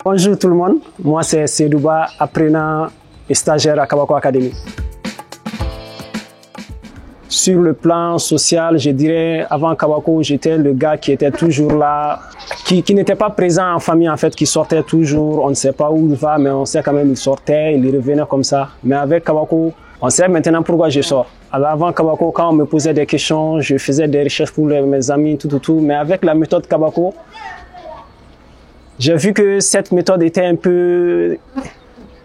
Bonjour tout le monde, moi c'est Seydouba, apprenant et stagiaire à Kabako Academy. Sur le plan social, je dirais, avant Kabako, j'étais le gars qui était toujours là, qui n'était pas présent en famille en fait, qui sortait toujours, on ne sait pas où il va, mais on sait quand même il sortait, il revenait comme ça. Mais avec Kabako, on sait maintenant pourquoi je sors. Alors avant Kabako, quand on me posait des questions, je faisais des recherches pour mes amis, tout. Mais avec la méthode Kabako, j'ai vu que cette méthode était un peu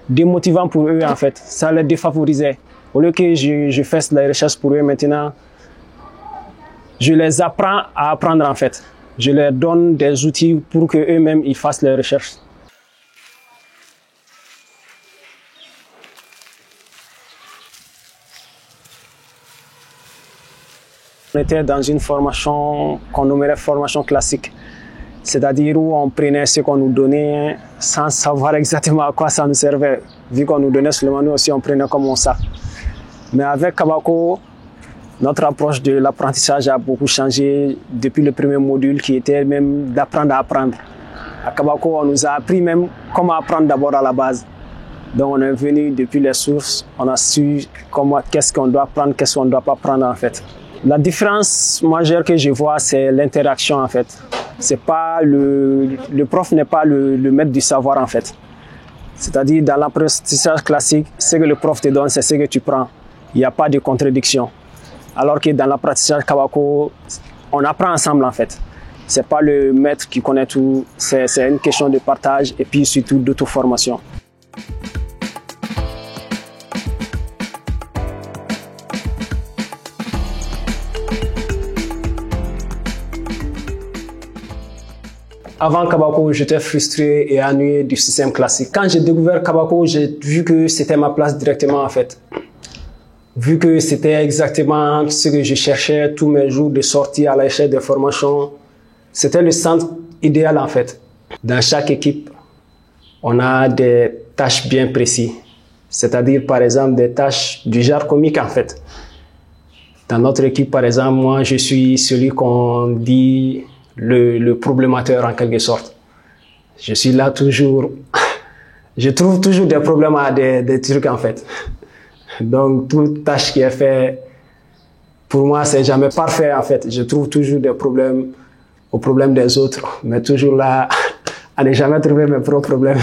démotivante pour eux en fait. Ça les défavorisait. Au lieu que je fasse la recherche pour eux maintenant, je les apprends à apprendre en fait. Je leur donne des outils pour qu'eux-mêmes ils fassent leurs recherches. On était dans une formation qu'on nommerait formation classique. C'est-à-dire où on prenait ce qu'on nous donnait sans savoir exactement à quoi ça nous servait. Vu qu'on nous donnait seulement, nous aussi on prenait comme on sait. Mais avec Kabako, notre approche de l'apprentissage a beaucoup changé depuis le premier module qui était même d'apprendre à apprendre. À Kabako, on nous a appris même comment apprendre d'abord à la base. Donc on est venu depuis les sources, on a su qu'est-ce qu'on doit apprendre, qu'est-ce qu'on ne doit pas apprendre en fait. La différence majeure que je vois, c'est l'interaction en fait. C'est pas le prof n'est pas le maître du savoir en fait. C'est-à-dire dans l'apprentissage classique, ce que le prof te donne, c'est ce que tu prends. Il n'y a pas de contradiction. Alors que dans l'apprentissage Kabako, on apprend ensemble en fait. C'est pas le maître qui connaît tout, c'est une question de partage et puis surtout d'auto-formation. Avant Kabako, j'étais frustré et ennuyé du système classique. Quand j'ai découvert Kabako, j'ai vu que c'était ma place directement en fait. Vu que c'était exactement ce que je cherchais tous mes jours de sortie à l'échelle des formations, c'était le centre idéal en fait. Dans chaque équipe, on a des tâches bien précises. C'est-à-dire par exemple des tâches du genre comique en fait. Dans notre équipe par exemple, moi je suis celui qu'on dit le problémateur en quelque sorte. Je suis là toujours, je trouve toujours des problèmes à des trucs en fait. Donc toute tâche qui est faite, pour moi c'est jamais parfait en fait. Je trouve toujours des problèmes aux problèmes des autres, mais toujours là à ne jamais trouver mes propres problèmes.